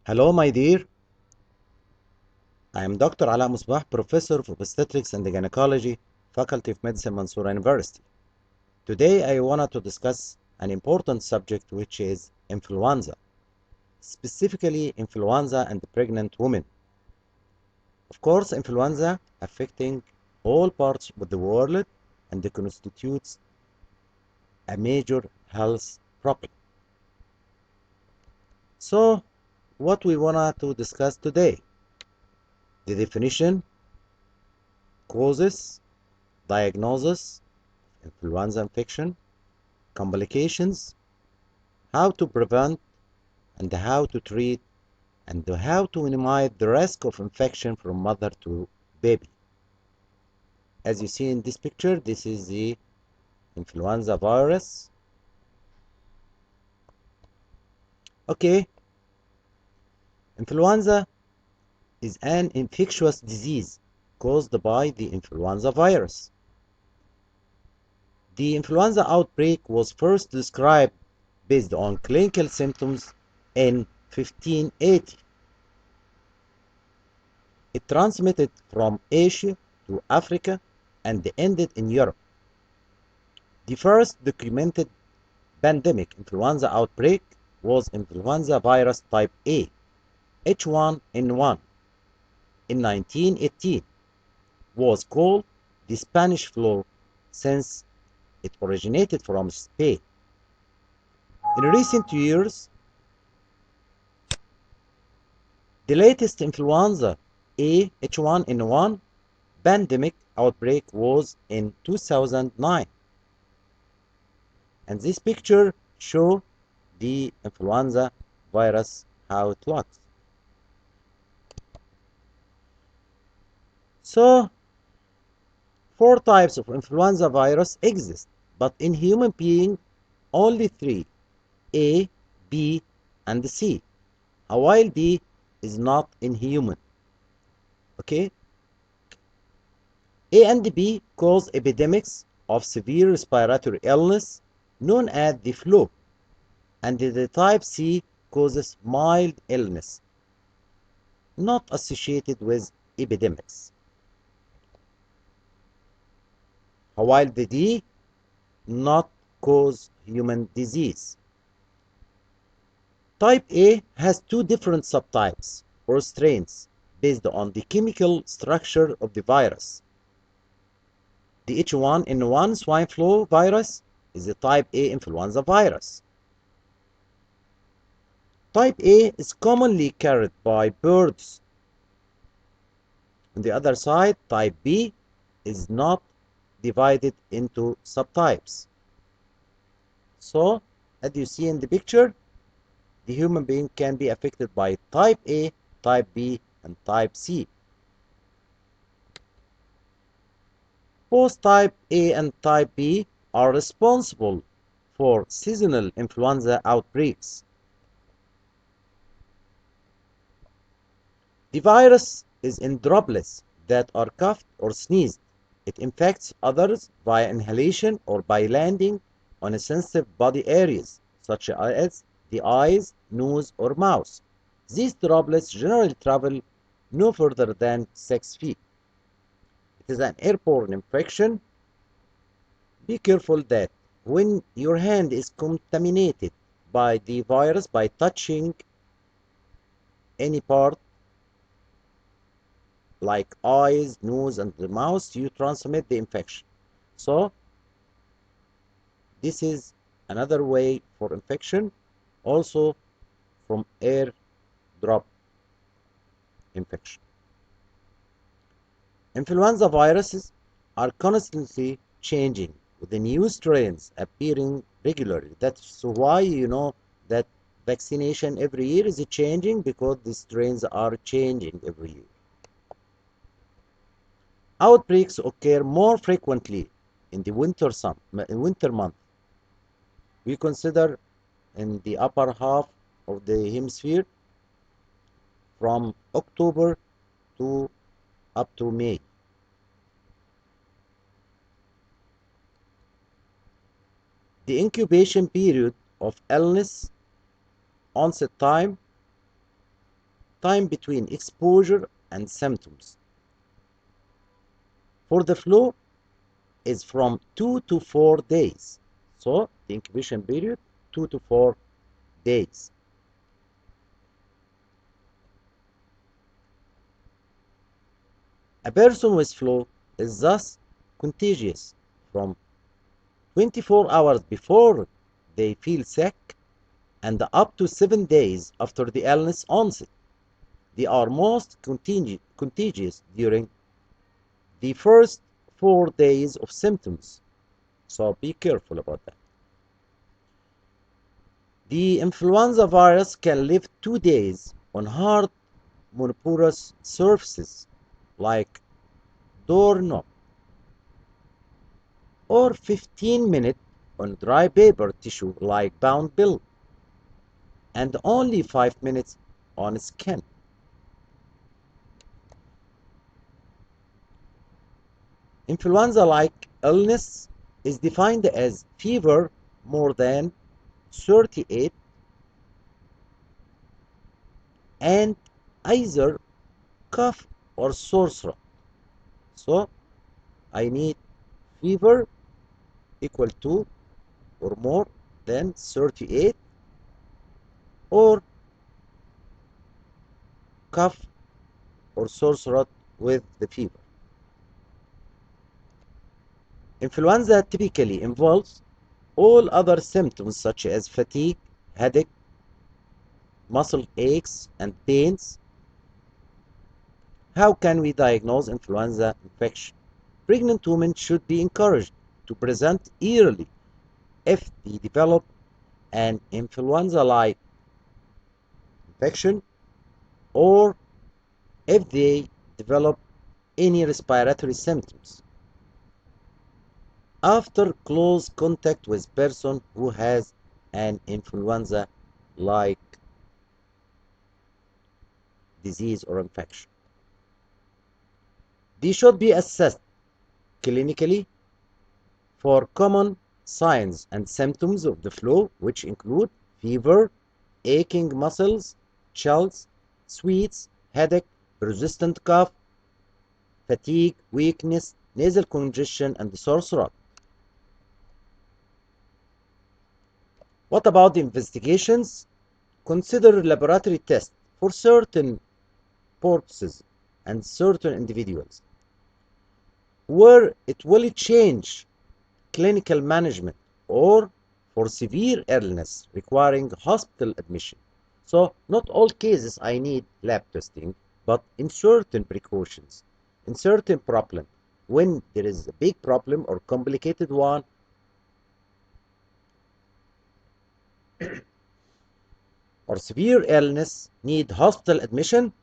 Hello, my dear. I am Dr. Alaa Mosbah, Professor of Obstetrics and Gynecology, Faculty of Medicine, Mansoura University. Today, I wanted to discuss an important subject, which is influenza, specifically influenza and pregnant women. Of course, influenza affecting all parts of the world and it constitutes a major health problem. So, what we wanted to discuss today, the definition, causes, diagnosis, influenza infection, complications, how to prevent and how to treat, and how to minimize the risk of infection from mother to baby. As you see in this picture, this is the influenza virus. Okay, influenza is an infectious disease caused by the influenza virus. The influenza outbreak was first described based on clinical symptoms in 1580. It transmitted from Asia to Africa and ended in Europe. The first documented pandemic influenza outbreak was influenza virus type A, H1N1, in 1918, was called the Spanish flu since it originated from Spain. In recent years, the latest influenza A H1N1 pandemic outbreak was in 2009. And this picture shows the influenza virus how it looks. So, four types of influenza virus exist, but in human being, only three: A, B, and C. While D is not in human. Okay? A and B cause epidemics of severe respiratory illness known as the flu, and the type C causes mild illness not associated with epidemics. While the D not cause human disease. Type A has two different subtypes or strains based on the chemical structure of the virus. The H1N1 swine flu virus is a type A influenza virus. Type A is commonly carried by birds. On the other side, type B is not divided into subtypes. So, as you see in the picture, the human being can be affected by type A, type B, and type C. Both type A and type B are responsible for seasonal influenza outbreaks. The virus is in droplets that are coughed or sneezed. It infects others via inhalation or by landing on sensitive body areas, such as the eyes, nose, or mouth. These droplets generally travel no further than 6 feet. It is an airborne infection. Be careful that when your hand is contaminated by the virus by touching any part like eyes, nose, and the mouth, you transmit the infection. So this is another way for infection, also from air drop infection. Influenza viruses are constantly changing with the new strains appearing regularly. That's why you know that vaccination every year is changing, because the strains are changing every year. Outbreaks occur more frequently in the winter month. We consider in the upper half of the hemisphere from October to up to May. The incubation period of illness onset time time between exposure and symptoms. For the flu is from 2 to 4 days. So the incubation period 2 to 4 days. A person with flu is thus contagious from 24 hours before they feel sick and up to 7 days after the illness onset. They are most contagious during the first 4 days of symptoms. So be careful about that. The influenza virus can live 2 days on hard monoporous surfaces like doorknob or 15 minutes on dry paper tissue like bound bill and only 5 minutes on skin. Influenza-like illness is defined as fever more than 38 and either cough or sore throat. So I need fever equal to or more than 38 or cough or sore throat with the fever. Influenza typically involves all other symptoms such as fatigue, headache, muscle aches, and pains. How can we diagnose influenza infection? Pregnant women should be encouraged to present early if they develop an influenza-like infection or if they develop any respiratory symptoms after close contact with person who has an influenza-like disease or infection. They should be assessed clinically for common signs and symptoms of the flu, which include fever, aching muscles, chills, sweats, headache, persistent cough, fatigue, weakness, nasal congestion, and sore throat. What about the investigations? Consider laboratory tests for certain purposes and certain individuals, where it will change clinical management or for severe illness requiring hospital admission. So not all cases I need lab testing, but in certain precautions, in certain problem, when there is a big problem or complicated one, or severe illness need hospital admission,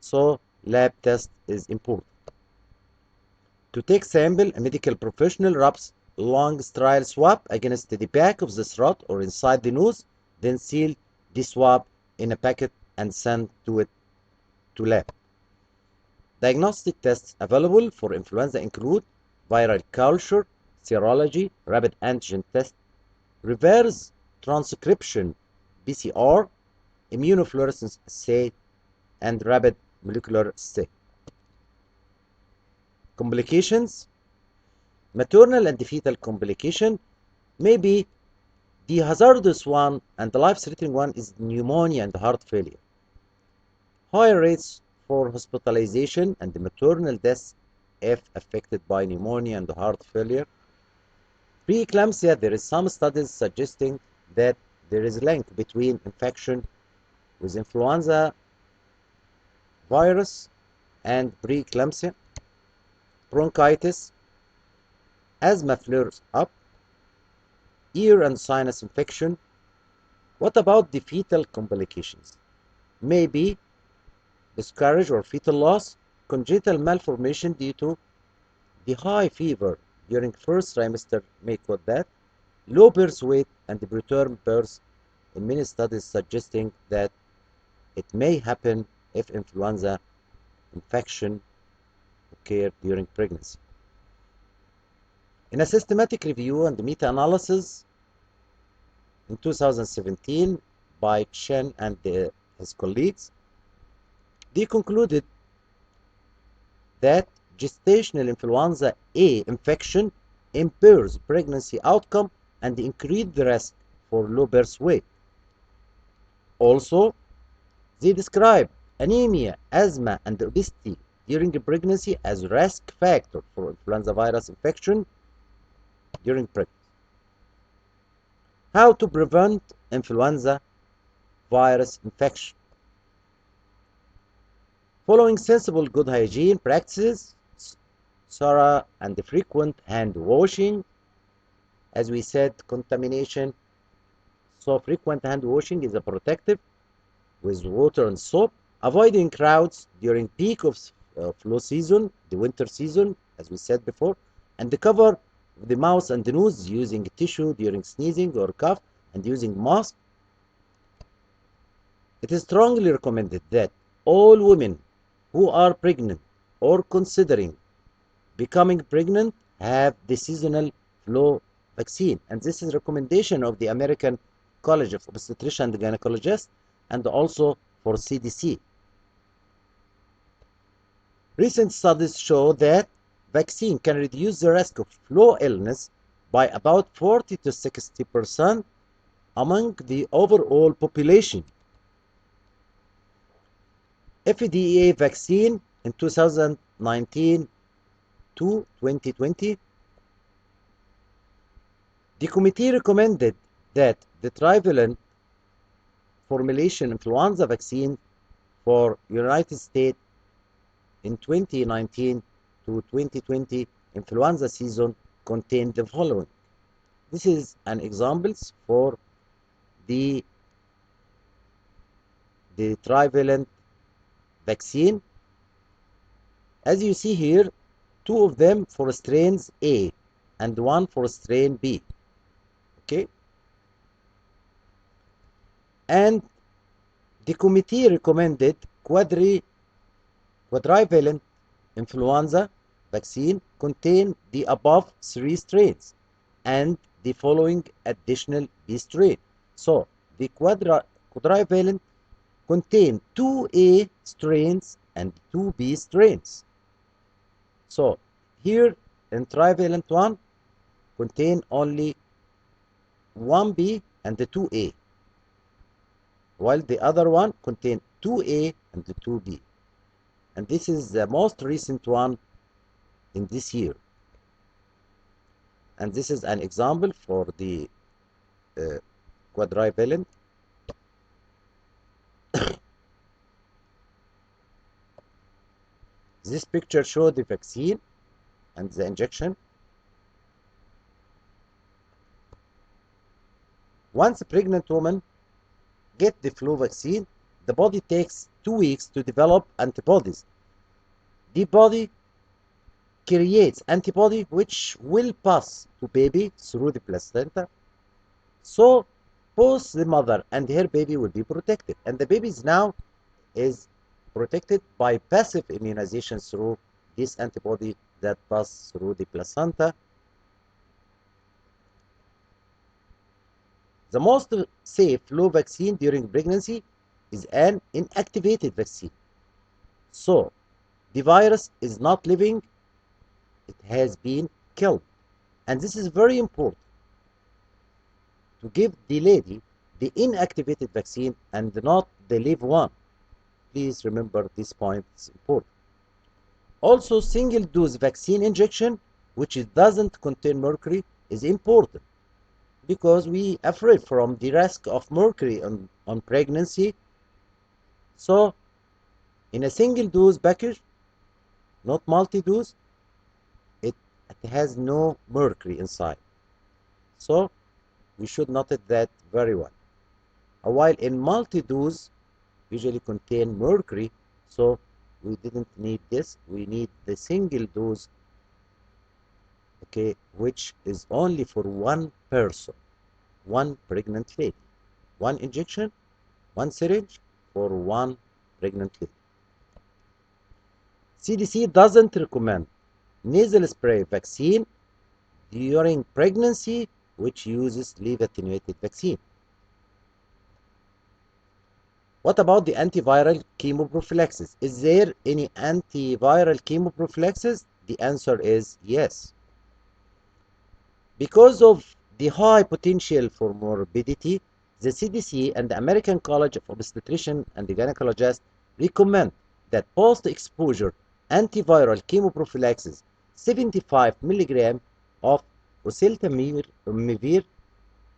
so lab test is important. To take sample, a medical professional rubs long sterile swab against the back of the throat or inside the nose, then seal the swab in a packet and send to lab. Diagnostic tests available for influenza include viral culture, serology, rapid antigen test, reverse transcription PCR, immunofluorescence assay, and rapid molecular assay. Complications. Maternal and fetal complication may be the hazardous one, and the life-threatening one is pneumonia and heart failure. Higher rates for hospitalization and maternal deaths if affected by pneumonia and heart failure. Preeclampsia, there is some studies suggesting that there is a link between infection with influenza virus and preeclampsia. Bronchitis, asthma flares up, ear and sinus infection. What about the fetal complications? Maybe miscarriage or fetal loss, congenital malformation due to the high fever during first trimester may cause that, low birth weight and preterm birth in many studies suggesting that it may happen if influenza infection occurred during pregnancy. In a systematic review and meta-analysis in 2017 by Chen and his colleagues, They concluded that gestational influenza A infection impairs pregnancy outcome and increases the risk for low birth weight. Also, they describe anemia, asthma, and obesity during pregnancy as risk factor for influenza virus infection during pregnancy. How to prevent influenza virus infection? Following sensible good hygiene practices, thorough and frequent hand washing, as we said, contamination. So frequent hand washing is a protective with water and soap. Avoiding crowds during peak of flu season, the winter season, as we said before, and the cover the mouth and the nose using tissue during sneezing or cough and using mask. It is strongly recommended that all women who are pregnant or considering becoming pregnant have the seasonal flu vaccine. And this is recommendation of the American College of Obstetricians and Gynecologists and also for CDC. Recent studies show that vaccine can reduce the risk of flu illness by about 40 to 60% among the overall population. FDA vaccine in 2019 to 2020, the committee recommended that the trivalent formulation influenza vaccine for United States in 2019 to 2020 influenza season contained the following. This is an examples for the trivalent vaccine. As you see here, two of them for strains A and one for strain B. Okay? And the committee recommended quadrivalent influenza vaccine contain the above three strains and the following additional B strain. So the quadrivalent contain 2A strains and 2B strains. So here in trivalent one contain only 1B and the 2A, while the other one contain 2A and the 2B. And this is the most recent one in this year. And this is an example for the quadrivalent. This picture shows the vaccine and the injection. Once a pregnant woman gets the flu vaccine, the body takes 2 weeks to develop antibodies. The body creates antibody which will pass to baby through the placenta. So both the mother and her baby will be protected. And the baby now is protected by passive immunization through this antibody that pass through the placenta. The most safe flu vaccine during pregnancy is an inactivated vaccine. So the virus is not living, it has been killed. And this is very important to give the lady the inactivated vaccine and not the live one. Please remember this point is important. Also, single dose vaccine injection, which doesn't contain mercury, is important because we are afraid from the risk of mercury on pregnancy. So in a single dose package, not multi-dose, it has no mercury inside. So we should note that very well. While in multi-dose usually contain mercury, so we didn't need this. We need the single dose, okay, which is only for one person, one pregnant lady. One injection, one syringe for one pregnant lady. CDC doesn't recommend nasal spray vaccine during pregnancy, which uses live attenuated vaccine. What about the antiviral chemoprophylaxis? Is there any antiviral chemoprophylaxis? The answer is yes. Because of the high potential for morbidity, the CDC and the American College of Obstetricians and Gynecologists recommend that post-exposure antiviral chemoprophylaxis 75 milligram of oseltamivir,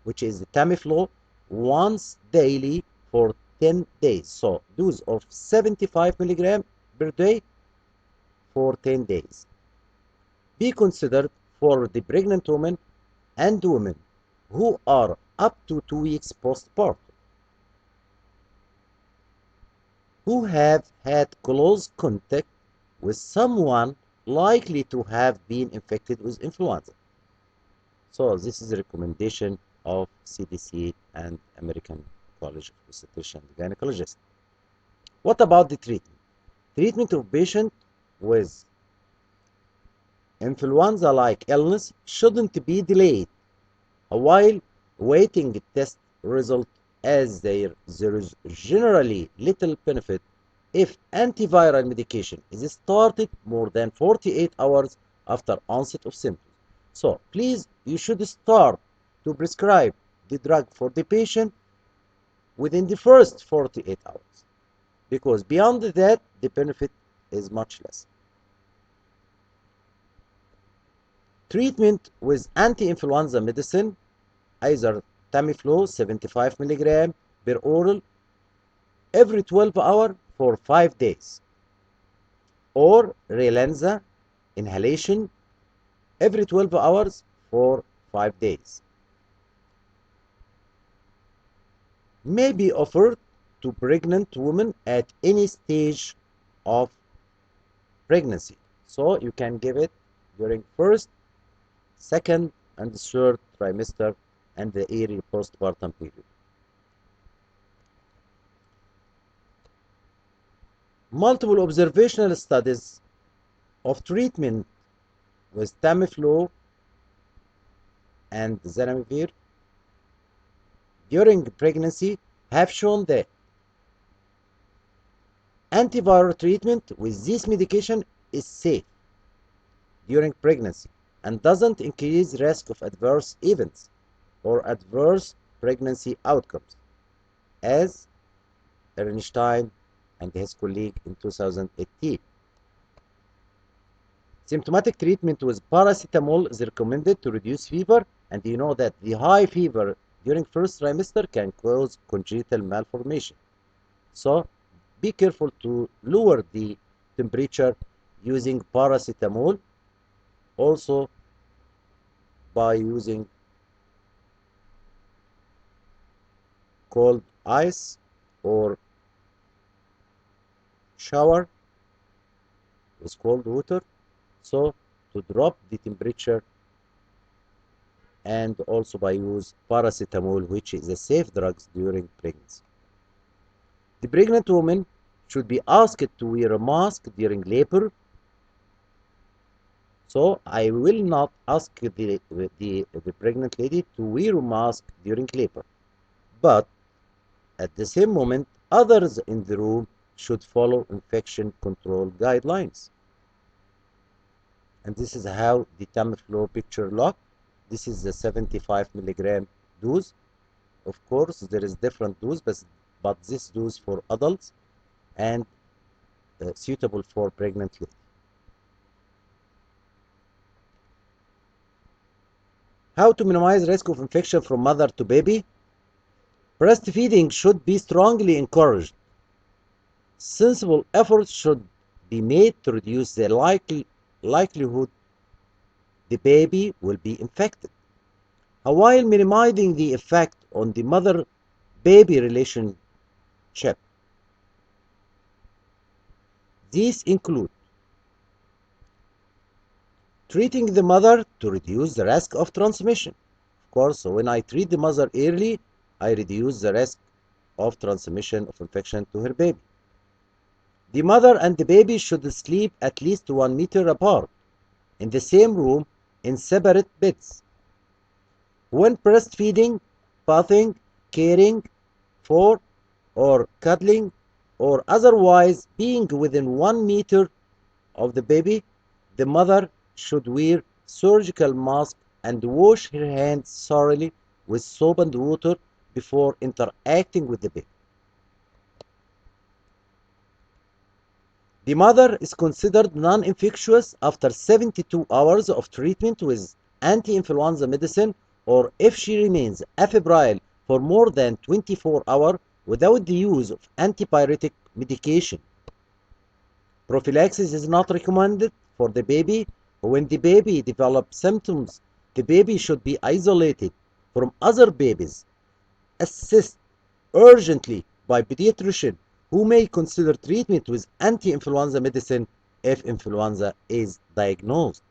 which is the Tamiflu, once daily for 10 days. So dose of 75 milligram per day for 10 days. Be considered for the pregnant woman and women who are up to 2 weeks postpartum, who have had close contact with someone likely to have been infected with influenza. So this is a recommendation of CDC and American College of Obstetricians and Gynecologists. What about the treatment? Treatment of patient with influenza-like illness shouldn't be delayed while waiting test result, as there is generally little benefit if antiviral medication is started more than 48 hours after onset of symptoms. So please, you should start to prescribe the drug for the patient within the first 48 hours, because beyond that the benefit is much less. Treatment with anti-influenza medicine, either Tamiflu 75 milligram per oral every 12 hours for 5 days, or Relenza inhalation every 12 hours for 5 days, may be offered to pregnant women at any stage of pregnancy. So you can give it during first, second, and third trimester and the early postpartum period. Multiple observational studies of treatment with Tamiflu and Zanamivir during pregnancy have shown that antiviral treatment with this medication is safe during pregnancy and doesn't increase risk of adverse events or adverse pregnancy outcomes, as Ernstein and his colleague in 2018. Symptomatic treatment with paracetamol is recommended to reduce fever, and you know that the high fever during first trimester can cause congenital malformation. So be careful to lower the temperature using paracetamol, also by using cold ice or shower with cold water, so to drop the temperature, and also by use paracetamol, which is a safe drug during pregnancy. The pregnant woman should be asked to wear a mask during labor. So I will not ask the pregnant lady to wear a mask during labor, but at the same moment, others in the room should follow infection control guidelines. And this is how the Tamiflu picture look. This is the 75 milligram dose. Of course, there is different dose, but this dose for adults and suitable for pregnant lady. How to minimize risk of infection from mother to baby? Breastfeeding should be strongly encouraged. Sensible efforts should be made to reduce the likelihood the baby will be infected, while minimizing the effect on the mother-baby relationship. These include treating the mother to reduce the risk of transmission. Of course, when I treat the mother early, I reduce the risk of transmission of infection to her baby. The mother and the baby should sleep at least 1 meter apart in the same room in separate beds. When breastfeeding, bathing, caring for or cuddling or otherwise being within 1 meter of the baby, the mother should wear surgical mask and wash her hands thoroughly with soap and water before interacting with the baby. The mother is considered non-infectious after 72 hours of treatment with anti-influenza medicine or if she remains afebrile for more than 24 hours without the use of antipyretic medication. Prophylaxis is not recommended for the baby. When the baby develops symptoms, the baby should be isolated from other babies, assessed urgently by pediatrician who may consider treatment with anti-influenza medicine if influenza is diagnosed.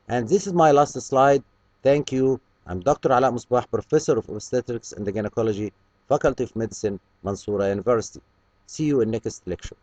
And this is my last slide. Thank you. I'm Dr. Alaa Mosbah, Professor of Obstetrics and Gynecology, Faculty of Medicine, Mansoura University. See you in next lecture.